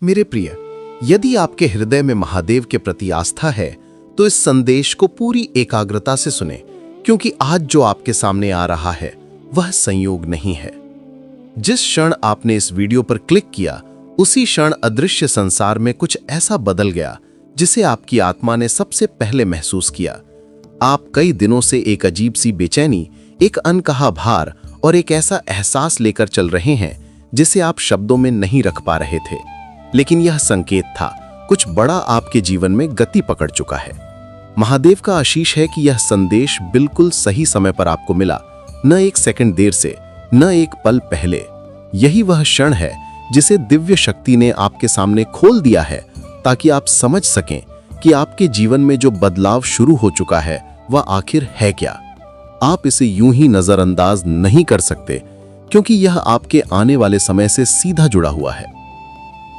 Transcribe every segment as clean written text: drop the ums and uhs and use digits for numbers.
मेरे प्रिय, यदि आपके हृदय में महादेव के प्रति आस्था है तो इस संदेश को पूरी एकाग्रता से सुने, क्योंकि आज जो आपके सामने आ रहा है वह संयोग नहीं है। जिस क्षण आपने इस वीडियो पर क्लिक किया उसी क्षण अदृश्य संसार में कुछ ऐसा बदल गया जिसे आपकी आत्मा ने सबसे पहले महसूस किया। आप कई दिनों से एक अजीब सी बेचैनी, एक अनकहा भार और एक ऐसा एहसास लेकर चल रहे हैं जिसे आप शब्दों में नहीं रख पा रहे थे, लेकिन यह संकेत था कुछ बड़ा आपके जीवन में गति पकड़ चुका है। महादेव का आशीष है कि यह संदेश बिल्कुल सही समय पर आपको मिला, न एक सेकंड देर से, न एक पल पहले। यही वह क्षण है जिसे दिव्य शक्ति ने आपके सामने खोल दिया है, ताकि आप समझ सकें कि आपके जीवन में जो बदलाव शुरू हो चुका है वह आखिर है क्या। आप इसे यूं ही नजरअंदाज नहीं कर सकते, क्योंकि यह आपके आने वाले समय से सीधा जुड़ा हुआ है।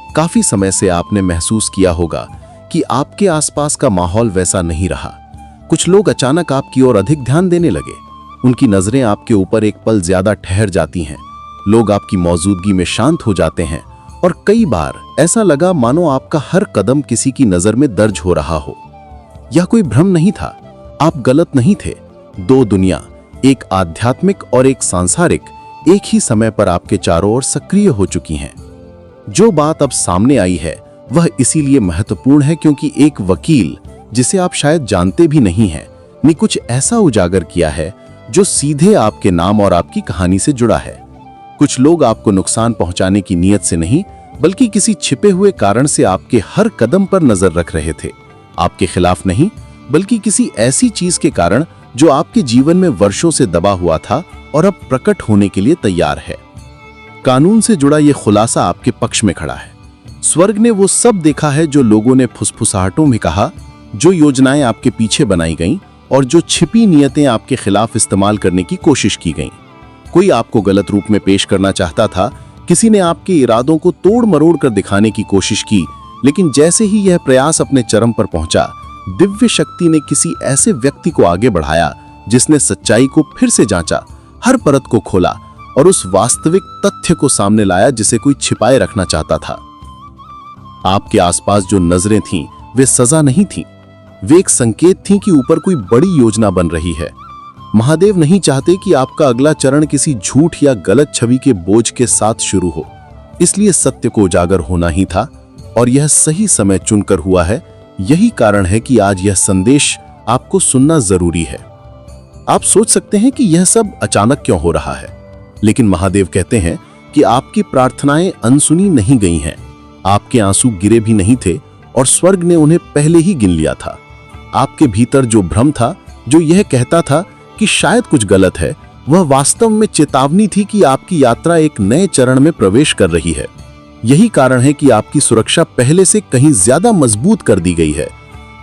काफी समय से आपने महसूस किया होगा कि आपके आसपास का माहौल वैसा नहीं रहा। कुछ लोग अचानक आपकी ओर अधिक ध्यान देने लगे। उनकी नजरें आपके ऊपर एक पल ज्यादा ठहर जाती हैं। लोग आपकी मौजूदगी में शांत हो जाते हैं और कई बार ऐसा लगा मानो आपका हर कदम किसी की नजर में दर्ज हो रहा हो। यह कोई भ्रम नहीं था, आप गलत नहीं थे। दो दुनिया, एक आध्यात्मिक और एक सांसारिक, एक ही समय पर आपके चारों ओर सक्रिय हो चुकी हैं। जो बात अब सामने आई है वह इसीलिए महत्वपूर्ण है क्योंकि एक वकील, जिसे आप शायद जानते भी नहीं हैं, ने कुछ ऐसा उजागर किया है जो सीधे आपके नाम और आपकी कहानी से जुड़ा है। कुछ लोग आपको नुकसान पहुंचाने की नीयत से नहीं, बल्कि किसी छिपे हुए कारण से आपके हर कदम पर नजर रख रहे थे। आपके खिलाफ नहीं, बल्कि किसी ऐसी चीज के कारण जो आपके जीवन में वर्षों से दबा हुआ था और अब प्रकट होने के लिए तैयार है। कानून से जुड़ा यह खुलासा आपके पक्ष में खड़ा है। स्वर्ग ने वो सब देखा है जो लोगों ने फुसफुसाहटों में कहा, जो योजनाएं आपके पीछे बनाई गईं और जो छिपी नीयतें आपके खिलाफ इस्तेमाल करने की कोशिश की गईं। कोई आपको गलत रूप में पेश करना चाहता था, किसी ने आपके इरादों को तोड़ मरोड़ कर दिखाने की कोशिश की, लेकिन जैसे ही यह प्रयास अपने चरम पर पहुंचा, दिव्य शक्ति ने किसी ऐसे व्यक्ति को आगे बढ़ाया जिसने सच्चाई को फिर से जांचा, हर परत को खोला और उस वास्तविक तथ्य को सामने लाया जिसे कोई छिपाए रखना चाहता था। आपके आसपास जो नजरें थीं, वे सजा नहीं थीं, वे एक संकेत थीं कि ऊपर कोई बड़ी योजना बन रही है। महादेव नहीं चाहते कि आपका अगला चरण किसी झूठ या गलत छवि के बोझ के साथ शुरू हो, इसलिए सत्य को उजागर होना ही था और यह सही समय चुनकर हुआ है। यही कारण है कि आज यह संदेश आपको सुनना जरूरी है। आप सोच सकते हैं कि यह सब अचानक क्यों हो रहा है, लेकिन महादेव कहते हैं कि आपकी प्रार्थनाएं अनसुनी नहीं गई हैं। आपके आंसू गिरे भी नहीं थे और स्वर्ग ने उन्हें पहले ही गिन लिया था। आपके भीतर जो भ्रम था, जो यह कहता था कि शायद कुछ गलत है, वह वास्तव में चेतावनी थी कि आपकी यात्रा एक नए चरण में प्रवेश कर रही है। यही कारण है कि आपकी सुरक्षा पहले से कहीं ज्यादा मजबूत कर दी गई है।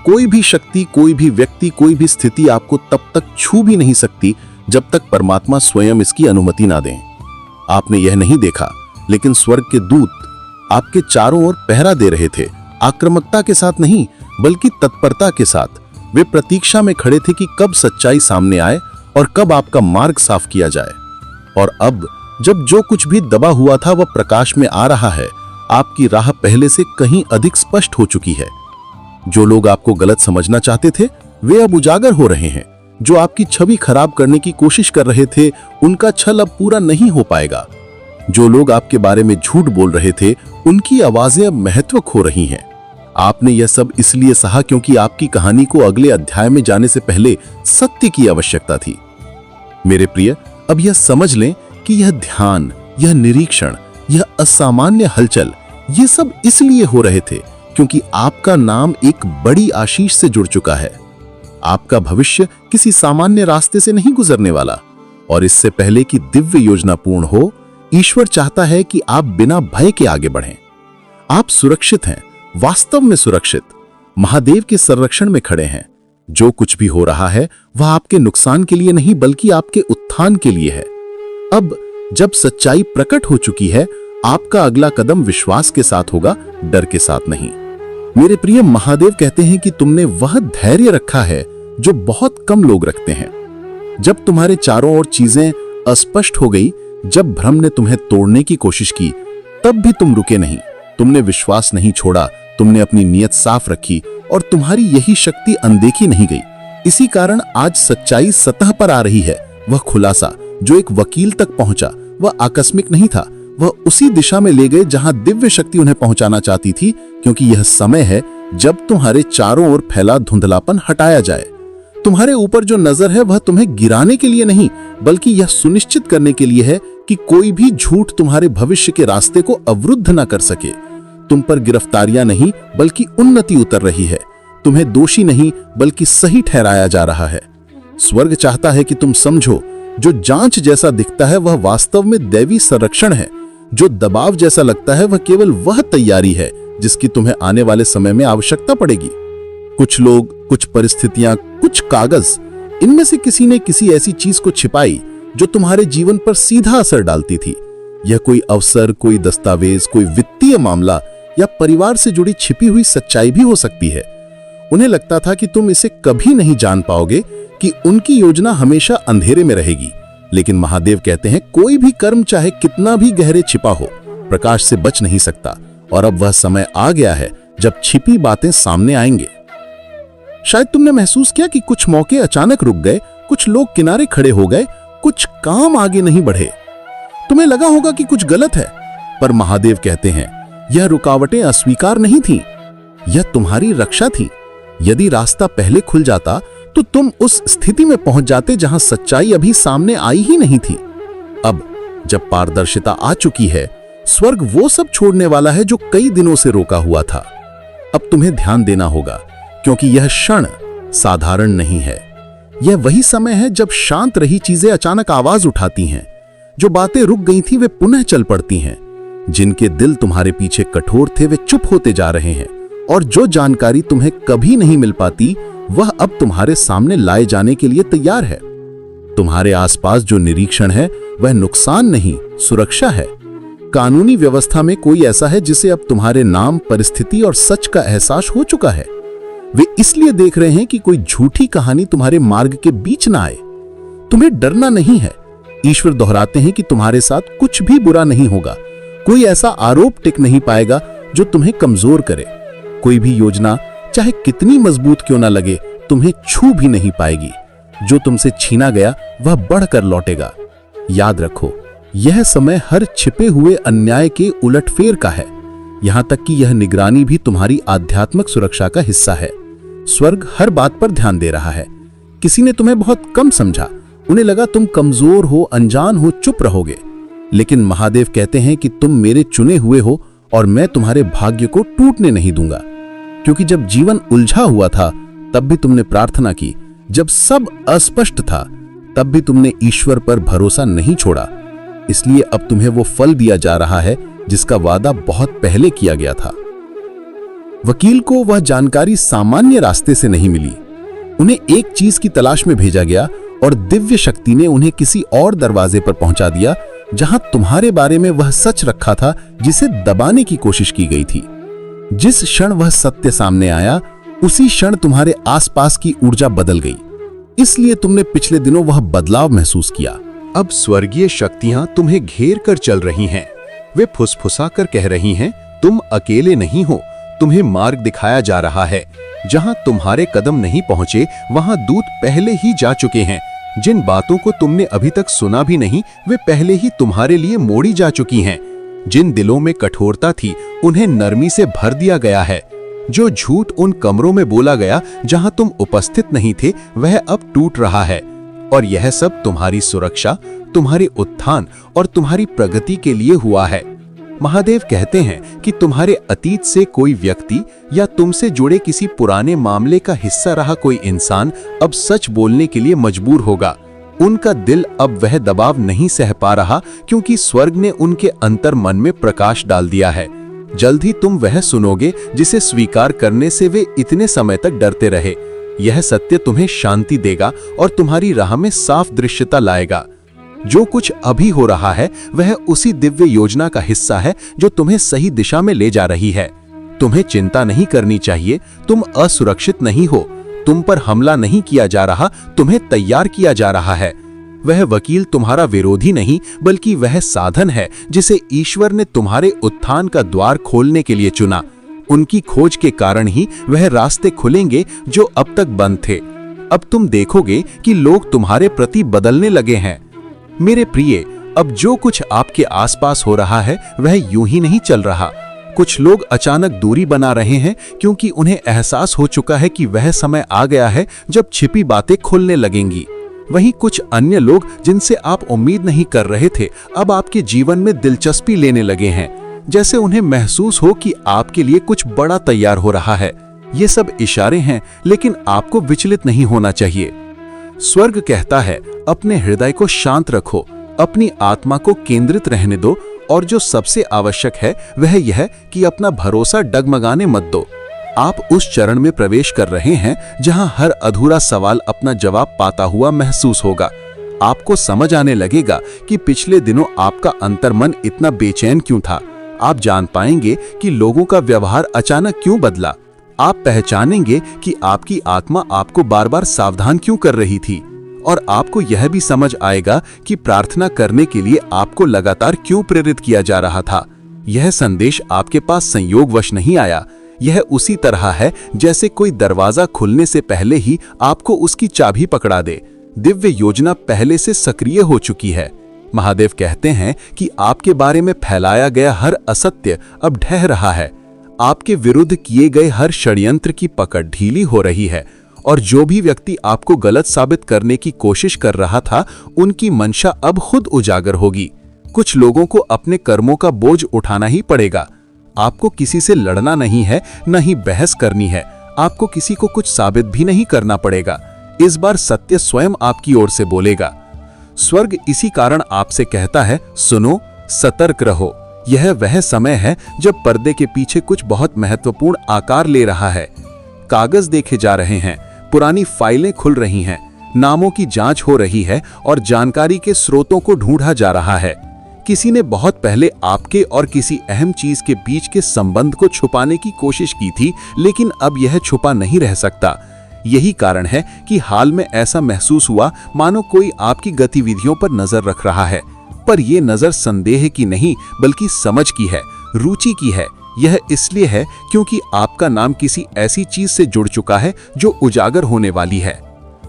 कोई भी शक्ति, कोई भी व्यक्ति, कोई भी स्थिति आपको तब तक छू भी नहीं सकती जब तक परमात्मा स्वयं इसकी अनुमति ना दें। आपने यह नहीं देखा, लेकिन स्वर्ग के दूत आपके चारों ओर पहरा दे रहे थे, आक्रामकता के साथ नहीं, बल्कि तत्परता के साथ। वे प्रतीक्षा में खड़े थे कि कब सच्चाई सामने आए और कब आपका मार्ग साफ किया जाए। और अब जब जो कुछ भी दबा हुआ था वह प्रकाश में आ रहा है, आपकी राह पहले से कहीं अधिक स्पष्ट हो चुकी है। जो लोग आपको गलत समझना चाहते थे, वे अब उजागर हो रहे हैं। जो आपकी छवि खराब करने की कोशिश कर रहे थे, उनका छल अब पूरा नहीं हो पाएगा। जो लोग आपके बारे में झूठ बोल रहे थे, उनकी आवाजें अब महत्व खो रही हैं। आपने यह सब इसलिए सहा क्योंकि आपकी कहानी को अगले अध्याय में जाने से पहले सत्य की आवश्यकता थी। मेरे प्रिय, अब यह समझ लें कि यह ध्यान, यह निरीक्षण, यह असामान्य हलचल, ये सब इसलिए हो रहे थे क्योंकि आपका नाम एक बड़ी आशीष से जुड़ चुका है। आपका भविष्य किसी सामान्य रास्ते से नहीं गुजरने वाला, और इससे पहले कि दिव्य योजना पूर्ण हो, ईश्वर चाहता है कि आप बिना भय के आगे बढ़ें। आप सुरक्षित हैं, वास्तव में सुरक्षित, महादेव के संरक्षण में खड़े हैं। जो कुछ भी हो रहा है वह आपके नुकसान के लिए नहीं, बल्कि आपके उत्थान के लिए है। अब जब सच्चाई प्रकट हो चुकी है, आपका अगला कदम विश्वास के साथ होगा, डर के साथ नहीं। मेरे प्रिय, महादेव कहते हैं कि तुमने वह धैर्य रखा है जो बहुत कम लोग रखते हैं। जब तुम्हारे चारों ओर चीजें अस्पष्ट हो गई, जब भ्रम ने तुम्हें तोड़ने की कोशिश की, तब भी तुम रुके नहीं। तुमने विश्वास नहीं छोड़ा, तुमने अपनी नीयत साफ रखी और तुम्हारी यही शक्ति अनदेखी नहीं गई। इसी कारण आज सच्चाई सतह पर आ रही है। वह खुलासा जो एक वकील तक पहुंचा वह आकस्मिक नहीं था, वह उसी दिशा में ले गए जहां दिव्य शक्ति उन्हें पहुंचाना चाहती थी, क्योंकि यह समय है जब तुम्हारे चारों ओर फैला धुंधलापन हटाया जाए। तुम्हारे ऊपर जो नजर है वह तुम्हें गिराने के लिए नहीं, बल्कि यह सुनिश्चित करने के लिए है कि कोई भी झूठ तुम्हारे भविष्य के रास्ते को अवरुद्ध न कर सके। तुम पर गिरफ्तारियां नहीं बल्कि उन्नति उतर रही है। तुम्हें दोषी नहीं बल्कि सही ठहराया जा रहा है। स्वर्ग चाहता है कि तुम समझो, जो जांच जैसा दिखता है वह वास्तव में दैवी संरक्षण है। जो दबाव जैसा लगता है वह केवल वह तैयारी है जिसकी तुम्हें आने वाले समय में आवश्यकता पड़ेगी। कुछ लोग, कुछ परिस्थितियां, कुछ कागज, इनमें से किसी ने किसी ऐसी चीज को छिपाई जो तुम्हारे जीवन पर सीधा असर डालती थी। यह कोई अवसर, कोई दस्तावेज, कोई वित्तीय मामला या परिवार से जुड़ी छिपी हुई सच्चाई भी हो सकती है। उन्हें लगता था कि तुम इसे कभी नहीं जान पाओगे, कि उनकी योजना हमेशा अंधेरे में रहेगी। लेकिन महादेव कहते हैं, कोई भी कर्म चाहे कितना भी गहरे छिपा हो, प्रकाश से बच नहीं सकता। और अब वह समय आ गया है जब छिपी बातें सामने आएंगे। शायद तुमने महसूस किया कि कुछ मौके अचानक रुक गए, कुछ लोग किनारे खड़े हो गए, कुछ काम आगे नहीं बढ़े। तुम्हें लगा होगा कि कुछ गलत है, पर महादेव कहते हैं यह रुकावटें अस्वीकार नहीं थीं, यह तुम्हारी रक्षा थी। यदि रास्ता पहले खुल जाता तो तुम उस स्थिति में पहुंच जाते जहां सच्चाई अभी सामने आई ही नहीं थी। अब जब पारदर्शिता आ चुकी है, स्वर्ग वो सब छोड़ने वाला है जो कई दिनों से रोका हुआ था। अब तुम्हें ध्यान देना होगा, क्योंकि यह क्षण साधारण नहीं है। यह वही समय है जब शांत रही चीजें अचानक आवाज उठाती हैं। जो बातें रुक गई थी वे पुनः चल पड़ती हैं। जिनके दिल तुम्हारे पीछे कठोर थे वे चुप होते जा रहे हैं। और जो जानकारी तुम्हें कभी नहीं मिल पाती वह अब तुम्हारे सामने लाए जाने के लिए तैयार है। तुम्हारे आसपास जो निरीक्षण है वह नुकसान नहीं, सुरक्षा है। कानूनी व्यवस्था में कोई ऐसा है जिसे अब तुम्हारे नाम, परिस्थिति और सच का एहसास हो चुका है। वे इसलिए देख रहे हैं कि कोई झूठी कहानी तुम्हारे मार्ग के बीच ना आए। तुम्हें डरना नहीं है। ईश्वर दोहराते हैं कि तुम्हारे साथ कुछ भी बुरा नहीं होगा। कोई ऐसा आरोप टिक नहीं पाएगा जो तुम्हें कमजोर करे। कोई भी योजना चाहे कितनी मजबूत क्यों ना लगे, तुम्हें छू भी नहीं पाएगी। जो तुमसे छीना गया वह बढ़कर लौटेगा। याद रखो, यह समय हर छिपे हुए अन्याय के उलटफेर का है। यहां तक कि यह निगरानी भी तुम्हारी आध्यात्मिक सुरक्षा का हिस्सा है। स्वर्ग हर बात पर ध्यान दे रहा है। किसी ने तुम्हें बहुत कम समझा, उन्हें लगा तुम कमजोर हो, अनजान हो, चुप रहोगे। लेकिन महादेव कहते हैं कि तुम मेरे चुने हुए हो और मैं तुम्हारे भाग्य को टूटने नहीं दूंगा। क्योंकि जब जीवन उलझा हुआ था तब भी तुमने प्रार्थना की, जब सब अस्पष्ट था तब भी तुमने ईश्वर पर भरोसा नहीं छोड़ा। इसलिए अब तुम्हें वो फल दिया जा रहा है जिसका वादा बहुत पहले किया गया था। वकील को वह जानकारी सामान्य रास्ते से नहीं मिली। उन्हें एक चीज की तलाश में भेजा गया और दिव्य शक्ति ने उन्हें किसी और दरवाजे पर पहुंचा दिया जहां तुम्हारे बारे में वह सच रखा था जिसे दबाने की कोशिश की गई थी। जिस क्षण वह सत्य सामने आया उसी क्षण तुम्हारे आसपास की ऊर्जा बदल गई। इसलिए तुमने पिछले दिनों वह बदलाव महसूस किया। अब स्वर्गीय शक्तियां तुम्हें घेर कर चल रही हैं। वे फुसफुसा कर कह रही हैं, तुम अकेले नहीं हो, तुम्हें मार्ग दिखाया जा रहा है। जहां तुम्हारे कदम नहीं पहुंचे वहां दूत पहले ही जा चुके हैं। जिन बातों को तुमने अभी तक सुना भी नहीं वे पहले ही तुम्हारे लिए मोड़ी जा चुकी हैं। जिन दिलों में कठोरता थी उन्हें नरमी से भर दिया गया है। जो झूठ उन कमरों में बोला गया जहां तुम उपस्थित नहीं थे वह अब टूट रहा है। और यह सब तुम्हारी सुरक्षा, तुम्हारे उत्थान और तुम्हारी प्रगति के लिए हुआ है। महादेव कहते हैं कि तुम्हारे अतीत से कोई व्यक्ति या तुमसे जुड़े किसी पुराने मामले का हिस्सा रहा कोई इंसान अब सच बोलने के लिए मजबूर होगा। उनका दिल अब वह दबाव नहीं सह पा रहा क्योंकि स्वर्ग ने उनके अंतर मन में प्रकाश डाल दिया है। जल्द ही तुम वह सुनोगे जिसे स्वीकार करने से वे इतने समय तक डरते रहे। यह सत्य तुम्हें शांति देगा और तुम्हारी राह में साफ दृश्यता लाएगा। जो कुछ अभी हो रहा है वह उसी दिव्य योजना का हिस्सा है जो तुम्हें सही दिशा में ले जा रही है। तुम्हें चिंता नहीं करनी चाहिए, तुम असुरक्षित नहीं हो। तुम पर हमला नहीं किया जा रहा, तुम्हें तैयार किया जा रहा है। वह वकील तुम्हारा विरोधी नहीं, बल्कि वह साधन है जिसे ईश्वर ने तुम्हारे उत्थान का द्वार खोलने के लिए चुना। उनकी खोज के कारण ही वह रास्ते खुलेंगे जो अब तक बंद थे। अब तुम देखोगे कि लोग तुम्हारे प्रति बदलने लगे हैं। मेरे प्रिय, अब जो कुछ आपके आसपास हो रहा है वह यूं ही नहीं चल रहा। कुछ लोग अचानक दूरी बना रहे हैं क्योंकि उन्हें एहसास हो चुका है कि वह समय आ गया है जब छिपी बातें खुलने लगेंगी। वहीं कुछ अन्य लोग जिनसे आप उम्मीद नहीं कर रहे थे, अब आपके जीवन में दिलचस्पी लेने लगे हैं, जैसे उन्हें महसूस हो कि आपके लिए कुछ बड़ा तैयार हो रहा है। ये सब इशारे हैं, लेकिन आपको विचलित नहीं होना चाहिए। स्वर्ग कहता है, अपने हृदय को शांत रखो, अपनी आत्मा को केंद्रित रहने दो, और जो सबसे आवश्यक है वह यह कि अपना भरोसा डगमगाने मत दो। आप उस चरण में प्रवेश कर रहे हैं जहां हर अधूरा सवाल अपना जवाब पाता हुआ महसूस होगा। आपको समझ आने लगेगा कि पिछले दिनों आपका अंतर्मन इतना बेचैन क्यों था। आप जान पाएंगे कि लोगों का व्यवहार अचानक क्यों बदला। आप पहचानेंगे कि आपकी आत्मा आपको बार बार सावधान क्यों कर रही थी, और आपको यह भी समझ आएगा कि प्रार्थना करने के लिए आपको लगातार क्यों प्रेरित किया जा रहा था। यह संदेश आपके पास संयोगवश नहीं आया। यह उसी तरह है जैसे कोई दरवाजा खुलने से पहले ही आपको उसकी चाबी पकड़ा दे। दिव्य योजना पहले से सक्रिय हो चुकी है। महादेव कहते हैं कि आपके बारे में फैलाया गया हर असत्य अब ढह रहा है। आपके विरुद्ध किए गए हर षड्यंत्र की पकड़ ढीली हो रही है, और जो भी व्यक्ति आपको गलत साबित करने की कोशिश कर रहा था, उनकी मंशा अब खुद उजागर होगी। कुछ लोगों को अपने कर्मों का बोझ उठाना ही पड़ेगा। आपको किसी से लड़ना नहीं है, न ही बहस करनी है। आपको किसी को कुछ साबित भी नहीं करना पड़ेगा। इस बार सत्य स्वयं आपकी ओर से बोलेगा। स्वर्ग इसी कारण आपसे कहता है, सुनो, सतर्क रहो। यह वह समय है जब पर्दे के पीछे कुछ बहुत महत्वपूर्ण आकार ले रहा है। कागज देखे जा रहे हैं, पुरानी फाइलें खुल रही हैं, नामों की जांच हो रही है, और जानकारी के स्रोतों को ढूंढा जा रहा है। किसी ने बहुत पहले आपके और किसी अहम चीज के बीच के संबंध को छुपाने की कोशिश की थी, लेकिन अब यह छुपा नहीं रह सकता। यही कारण है कि हाल में ऐसा महसूस हुआ मानो कोई आपकी गतिविधियों पर नजर रख रहा है। पर यह नजर संदेह की नहीं, बल्कि समझ की है, रुचि की है। यह इसलिए है क्योंकि आपका नाम किसी ऐसी चीज से जुड़ चुका है जो उजागर होने वाली है।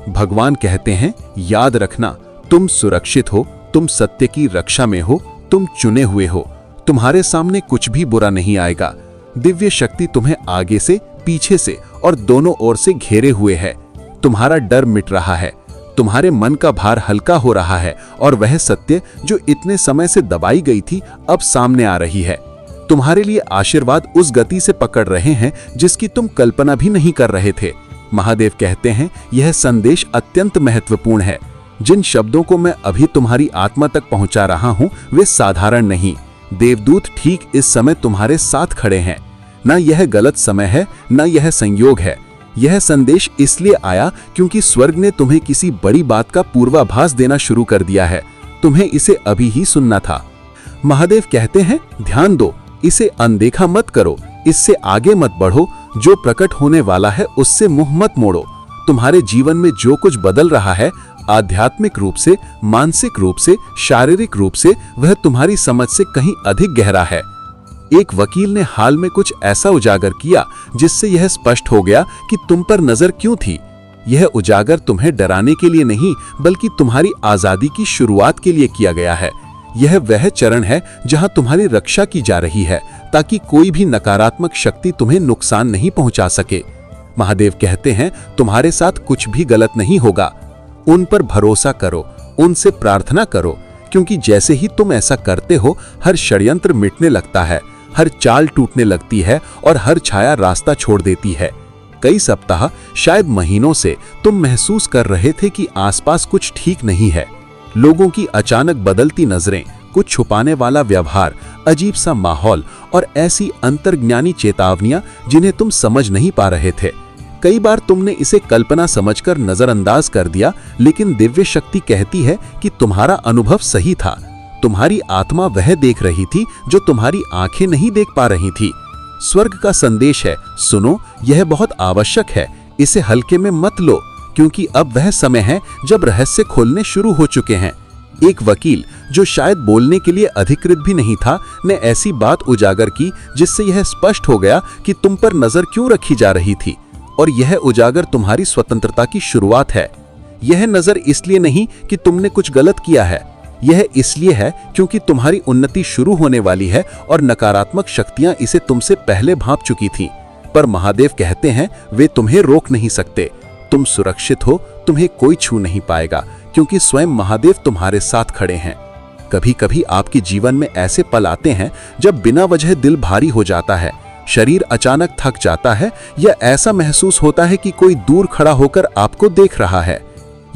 भगवान कहते हैं, याद रखना, तुम सुरक्षित हो, तुम सत्य की रक्षा में हो, तुम चुने हुए हो। तुम्हारे सामने कुछ भी बुरा नहीं आएगा। दिव्य शक्ति तुम्हें आगे से, पीछे से और दोनों ओर से घेरे हुए है। तुम्हारा डर मिट रहा है, तुम्हारे मन का भार हल्का हो रहा है, और वह सत्य जो इतने समय से दबाई गई थी अब सामने आ रही है। तुम्हारे लिए आशीर्वाद उस गति से पकड़ रहे हैं जिसकी तुम कल्पना भी नहीं कर रहे थे। महादेव कहते हैं, यह संदेश अत्यंत महत्वपूर्ण है। जिन शब्दों को मैं अभी तुम्हारी आत्मा तक पहुंचा रहा हूं वे साधारण नहीं। देवदूत ठीक इस समय तुम्हारे साथ खड़े हैं। न यह गलत समय है, न यह संयोग है। यह संदेश इसलिए आया क्योंकि स्वर्ग ने तुम्हें किसी बड़ी बात का पूर्वाभास देना शुरू कर दिया है। तुम्हें इसे अभी ही सुनना था। महादेव कहते हैं, ध्यान दो, इसे अनदेखा मत करो, इससे आगे मत बढ़ो। जो प्रकट होने वाला है उससे मुंह मत मोड़ो। तुम्हारे जीवन में जो कुछ बदल रहा है, आध्यात्मिक रूप से, मानसिक रूप से, शारीरिक रूप से, वह तुम्हारी समझ से कहीं अधिक गहरा है। एक वकील ने हाल में कुछ ऐसा उजागर किया जिससे यह स्पष्ट हो गया कि तुम पर नजर क्यों थी। यह उजागर तुम्हें डराने के लिए नहीं, बल्कि तुम्हारी आजादी की शुरुआत के लिए किया गया है। यह वह चरण है जहां तुम्हारी रक्षा की जा रही है, ताकि कोई भी नकारात्मक शक्ति तुम्हें नुकसान नहीं पहुंचा सके। महादेव कहते हैं, तुम्हारे साथ कुछ भी गलत नहीं होगा। उन पर भरोसा करो, उनसे प्रार्थना करो, क्योंकि जैसे ही तुम ऐसा करते हो, हर षड्यंत्र मिटने लगता है, हर चाल टूटने लगती है और हर छाया रास्ता छोड़ देती है। कई सप्ताह, शायद महीनों से तुम महसूस कर रहे थे कि आसपास कुछ ठीक नहीं है। लोगों की अचानक बदलती नजरें, कुछ छुपाने वाला व्यवहार, अजीब सा माहौल और ऐसी अंतर्ज्ञानी चेतावनियां जिन्हें तुम समझ नहीं पा रहे थे। कई बार तुमने इसे कल्पना समझकर नजरअंदाज कर दिया, लेकिन दिव्य शक्ति कहती है कि तुम्हारा अनुभव सही था। तुम्हारी आत्मा वह देख रही थी जो तुम्हारी आंखें नहीं देख पा रही थी। स्वर्ग का संदेश है, सुनो, यह बहुत आवश्यक है, इसे हल्के में मत लो। क्योंकि अब वह समय है जब रहस्य खोलने शुरू हो चुके हैं। एक वकील जो शायद बोलने के लिए अधिकृत भी नहीं था, ने ऐसी बात उजागर की जिससे यह स्पष्ट हो गया कि तुम पर नजर क्यों रखी जा रही थी, और यह उजागर तुम्हारी स्वतंत्रता की शुरुआत है। यह नजर इसलिए नहीं कि तुमने कुछ गलत किया है, यह इसलिए है क्योंकि तुम्हारी उन्नति शुरू होने वाली है और नकारात्मक शक्तियां इसे तुमसे पहले भांप चुकी थीं। पर महादेव कहते हैं वे तुम्हें रोक नहीं सकते। तुम सुरक्षित हो, तुम्हें कोई छू नहीं पाएगा, क्योंकि स्वयं महादेव तुम्हारे साथ खड़े हैं। कभी कभी आपके जीवन में ऐसे पल आते हैं जब बिना वजह दिल भारी हो जाता है, शरीर अचानक थक जाता है, या ऐसा महसूस होता है कि कोई दूर खड़ा होकर आपको देख रहा है।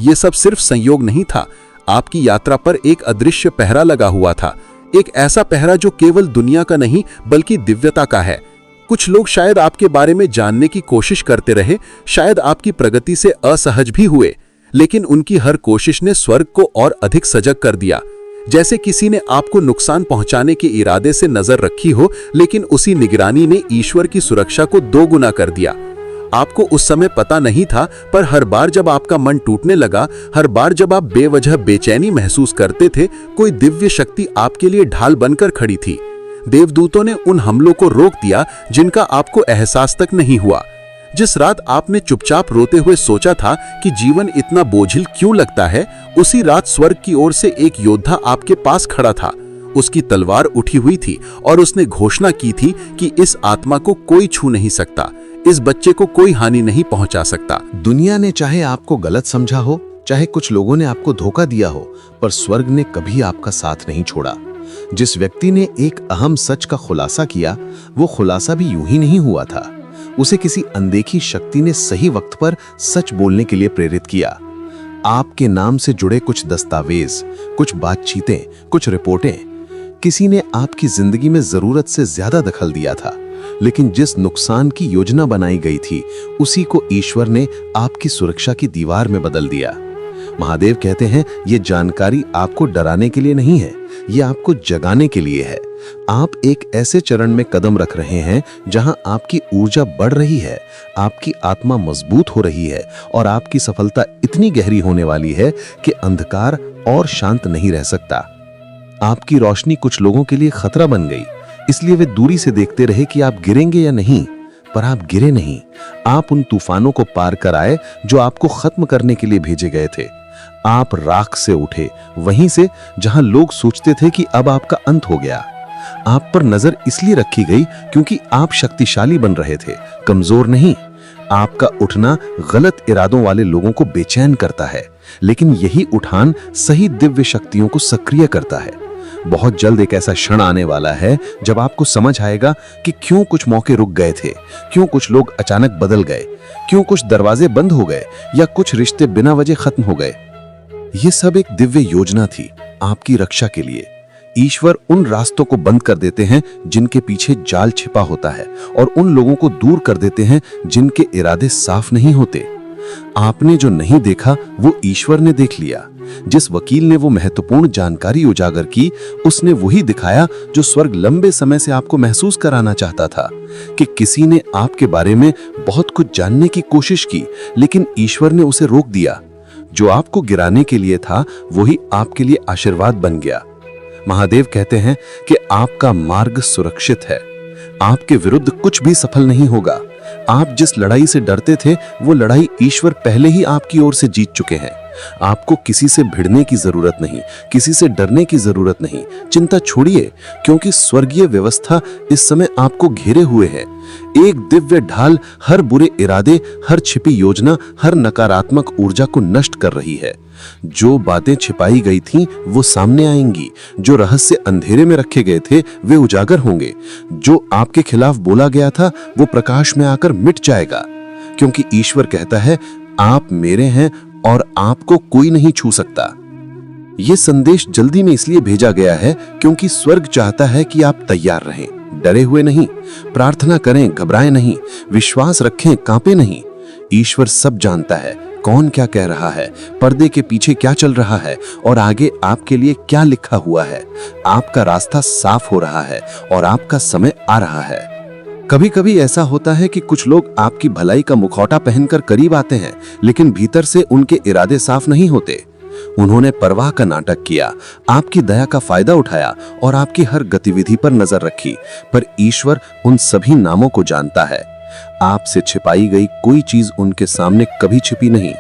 ये सब सिर्फ संयोग नहीं था, आपकी यात्रा पर एक अदृश्य पहरा लगा हुआ था, एक ऐसा पहरा जो केवल दुनिया का नहीं बल्कि दिव्यता का है। कुछ लोग शायद आपके बारे में जानने की कोशिश करते रहे, शायद आपकी प्रगति से असहज भी हुए, लेकिन उनकी हर कोशिश ने स्वर्ग को और अधिक सजग कर दिया। जैसे किसी ने आपको नुकसान पहुंचाने के इरादे से नजर रखी हो, लेकिन उसी निगरानी ने ईश्वर की सुरक्षा को दोगुना कर दिया। आपको उस समय पता नहीं था, पर हर बार जब आपका मन टूटने लगा, हर बार जब आप बेवजह बेचैनी महसूस करते थे, कोई दिव्य शक्ति आपके लिए ढाल बनकर खड़ी थी। देवदूतों ने उन हमलों को रोक दिया जिनका आपको एहसास तक नहीं हुआ। जिस रात आपने चुपचाप रोते हुए सोचा था कि जीवन इतना बोझिल क्यों लगता है, उसी रात स्वर्ग की ओर से एक योद्धा आपके पास खड़ा था। उसकी तलवार उठी हुई थी और उसने घोषणा की थी कि इस आत्मा को कोई छू नहीं सकता, इस बच्चे को कोई हानि नहीं पहुंचा सकता। दुनिया ने चाहे आपको गलत समझा हो, चाहे कुछ लोगों ने आपको धोखा दिया हो, पर स्वर्ग ने कभी आपका साथ नहीं छोड़ा। जिस व्यक्ति ने एक अहम सच का खुलासा किया, वो खुलासा भी यूं ही नहीं हुआ था। उसे किसी अनदेखी शक्ति ने सही वक्त पर सच बोलने के लिए प्रेरित किया। आपके नाम से जुड़े कुछ दस्तावेज, कुछ बातचीतें, कुछ रिपोर्टें, किसी ने आपकी जिंदगी में जरूरत से ज्यादा दखल दिया था, लेकिन जिस नुकसान की योजना बनाई गई थी, उसी को ईश्वर ने आपकी सुरक्षा की दीवार में बदल दिया। महादेव कहते हैं ये जानकारी आपको डराने के लिए नहीं है, ये आपको जगाने के लिए है। आप एक ऐसे चरण में कदम रख रहे हैं जहां आपकी ऊर्जा बढ़ रही है, आपकी आत्मा मजबूत हो रही है और आपकी सफलता इतनी गहरी होने वाली है कि अंधकार और शांत नहीं रह सकता। आपकी रोशनी कुछ लोगों के लिए खतरा बन गई, इसलिए वे दूरी से देखते रहे कि आप गिरेंगे या नहीं, पर आप गिरे नहीं। आप उन तूफानों को पार कर आए जो आपको खत्म करने के लिए भेजे गए थे। आप राख से उठे, वहीं से जहां लोग सोचते थे कि अब आपका अंत हो गया। आप पर नजर इसलिए रखी गई क्योंकि आप शक्तिशाली बन रहे थे, कमजोर नहीं। आपका उठना गलत इरादों वाले लोगों को बेचैन करता है, लेकिन यही उठान सही दिव्य शक्तियों को सक्रिय करता है। बहुत जल्द एक ऐसा क्षण आने वाला है जब आपको समझ आएगा कि क्यों कुछ मौके रुक गए थे, क्यों कुछ लोग अचानक बदल गए, क्यों कुछ दरवाजे बंद हो गए या कुछ रिश्ते बिना वजह खत्म हो गए। ये सब एक दिव्य योजना थी आपकी रक्षा के लिए। ईश्वर उन रास्तों को बंद कर देते हैं जिनके पीछे जाल छिपा होता है, और उन लोगों को दूर कर देते हैं जिनके इरादे साफ नहीं होते। आपने जो नहीं देखा वो ईश्वर ने देख लिया। जिस वकील ने वो महत्वपूर्ण जानकारी उजागर की, उसने वही दिखाया जो स्वर्ग लंबे समय से आपको महसूस कराना चाहता था कि किसी ने आपके बारे में बहुत कुछ जानने की कोशिश की, लेकिन ईश्वर ने उसे रोक दिया। जो आपको गिराने के लिए था वही आपके लिए आशीर्वाद बन गया। महादेव कहते हैं कि आपका मार्ग सुरक्षित है, आपके विरुद्ध कुछ भी सफल नहीं होगा। आप जिस लड़ाई से डरते थे वो लड़ाई ईश्वर पहले ही आपकी ओर से जीत चुके हैं। आपको किसी से भिड़ने की जरूरत नहीं, किसी से डरने की जरूरत नहीं। चिंता छोड़िए, क्योंकि स्वर्गीय व्यवस्था इस समय आपको घेरे हुए है। एक दिव्य ढाल हर बुरे इरादे, हर छिपी योजना, हर नकारात्मक ऊर्जा को नष्ट कर रही है। जो बातें छिपाई गई थीं वो सामने आएंगी, जो रहस्य अंधेरे में रखे गए थे वे उजागर होंगे, जो आपके खिलाफ बोला गया था वो प्रकाश में आकर मिट जाएगा। क्योंकि ईश्वर कहता है आप मेरे हैं और आपको कोई नहीं छू सकता। ये संदेश जल्दी में इसलिए भेजा गया है क्योंकि स्वर्ग चाहता है कि आप तैयार रहें, डरे हुए नहीं। प्रार्थना करें, घबराएं नहीं। विश्वास रखें, कांपे नहीं। ईश्वर सब जानता है, कौन क्या कह रहा है, पर्दे के पीछे क्या चल रहा है और आगे आपके लिए क्या लिखा हुआ है। आपका रास्ता साफ हो रहा है और आपका समय आ रहा है। कभी कभी ऐसा होता है कि कुछ लोग आपकी भलाई का मुखौटा पहनकर करीब आते हैं, लेकिन भीतर से उनके इरादे साफ नहीं होते। उन्होंने परवाह का नाटक किया, आपकी दया का फायदा उठाया और आपकी हर गतिविधि पर नजर रखी, पर ईश्वर उन सभी नामों को जानता है। आपसे छिपाई गई कोई चीज उनके सामने कभी छिपी नहीं,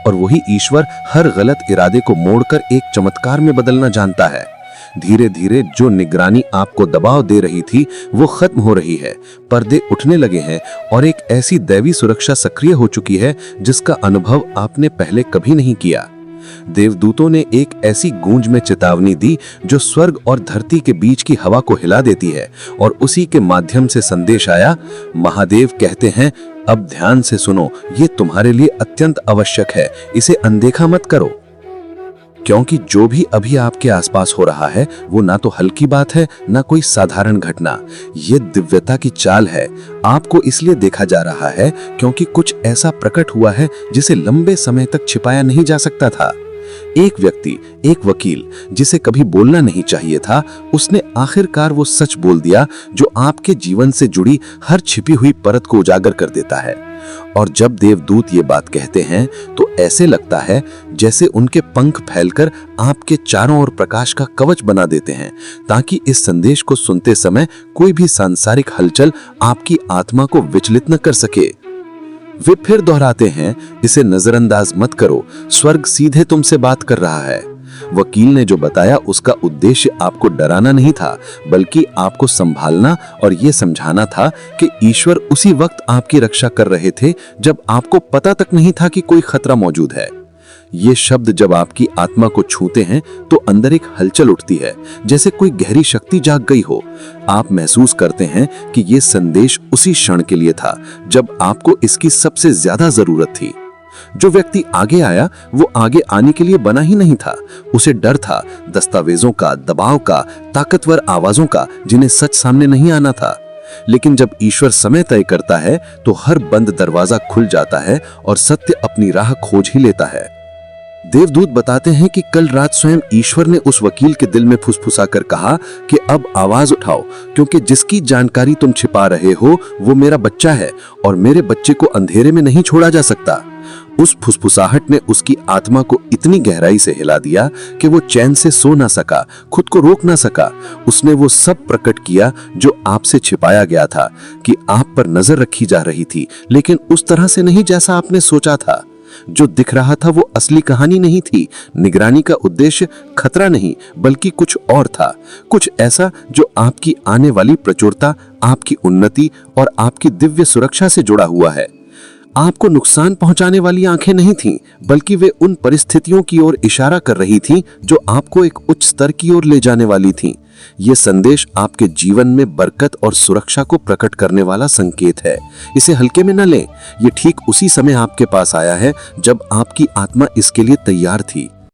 और वही ईश्वर हर गलत इरादे को मोड़कर एक चमत्कार में बदलना जानता है। धीरे धीरे जो निगरानी आपको दबाव दे रही थी वो खत्म हो रही है, पर्दे उठने लगे हैं और एक ऐसी दैवी सुरक्षा सक्रिय हो चुकी है जिसका अनुभव आपने पहले कभी नहीं किया। देवदूतों ने एक ऐसी गूंज में चेतावनी दी जो स्वर्ग और धरती के बीच की हवा को हिला देती है, और उसी के माध्यम से संदेश आया, महादेव कहते हैं, अब ध्यान से सुनो, ये तुम्हारे लिए अत्यंत आवश्यक है, इसे अनदेखा मत करो। क्योंकि जो भी अभी आपके आसपास हो रहा है वो ना तो हल्की बात है, ना कोई साधारण घटना। ये दिव्यता की चाल है। आपको इसलिए देखा जा रहा है क्योंकि कुछ ऐसा प्रकट हुआ है जिसे लंबे समय तक छिपाया नहीं जा सकता था। एक व्यक्ति, एक वकील, जिसे कभी बोलना नहीं चाहिए था, उसने आखिरकार वो सच बोल दिया जो आपके जीवन से जुड़ी हर छिपी हुई परत को उजागर कर देता है। और जब देवदूत ये बात कहते हैं तो ऐसे लगता है जैसे उनके पंख फैलकर आपके चारों ओर प्रकाश का कवच बना देते हैं, ताकि इस संदेश को सुनते समय कोई भी सांसारिक हलचल आपकी आत्मा को विचलित न कर सके। वे फिर दोहराते हैं, इसे नजरअंदाज मत करो, स्वर्ग सीधे तुमसे बात कर रहा है। वकील ने जो बताया उसका उद्देश्य आपको डराना नहीं था, बल्कि आपको संभालना और ये समझाना था कि ईश्वर उसी वक्त आपकी रक्षा कर रहे थे जब आपको पता तक नहीं था कि कोई खतरा मौजूद है। ये शब्द जब आपकी आत्मा को छूते हैं तो अंदर एक हलचल उठती है, जैसे कोई गहरी शक्ति जाग गई हो। आप महसूस करते हैं कि ये संदेश उसी क्षण के लिए था जब आपको इसकी सबसे ज्यादा जरूरत थी। जो व्यक्ति आगे आया वो आगे आने के लिए बना ही नहीं था। उसे डर था, दस्तावेजों का, दबाव का, ताकतवर आवाजों का, जिन्हें सच सामने नहीं आना था। लेकिन जब ईश्वर समय तय करता है तो हर बंद दरवाजा खुल जाता है और सत्य अपनी राह खोज ही लेता है। देवदूत बताते हैं कि कल रात स्वयं ईश्वर ने उस वकील के दिल में फुसफुसाकर कहा कि अब आवाज उठाओ, क्योंकि जिसकी जानकारी तुम छिपा रहे हो वो मेरा बच्चा है और मेरे बच्चे को अंधेरे में नहीं छोड़ा जा सकता। उस फुसफुसाहट ने उसकी आत्मा को इतनी गहराई से हिला दिया कि वो चैन से सो ना सका, खुद को रोक ना सका। उसने वो सब प्रकट किया जो आपसे छिपाया गया था, कि आप पर नजर रखी जा रही थी, लेकिन उस तरह से नहीं जैसा आपने सोचा था। जो दिख रहा था वो असली कहानी नहीं थी। निगरानी का उद्देश्य खतरा नहीं बल्कि कुछ और था, कुछ ऐसा जो आपकी आने वाली प्रचुरता, आपकी उन्नति और आपकी दिव्य सुरक्षा से जुड़ा हुआ है। आपको नुकसान पहुंचाने वाली आंखें नहीं थीं, बल्कि वे उन परिस्थितियों की ओर इशारा कर रही थीं जो आपको एक उच्च स्तर की ओर ले जाने वाली थीं। ये संदेश आपके जीवन में बरकत और सुरक्षा को प्रकट करने वाला संकेत है। इसे हल्के में न लें। ये ठीक उसी समय आपके पास आया है जब आपकी आत्मा इसके लिए तैयार थी।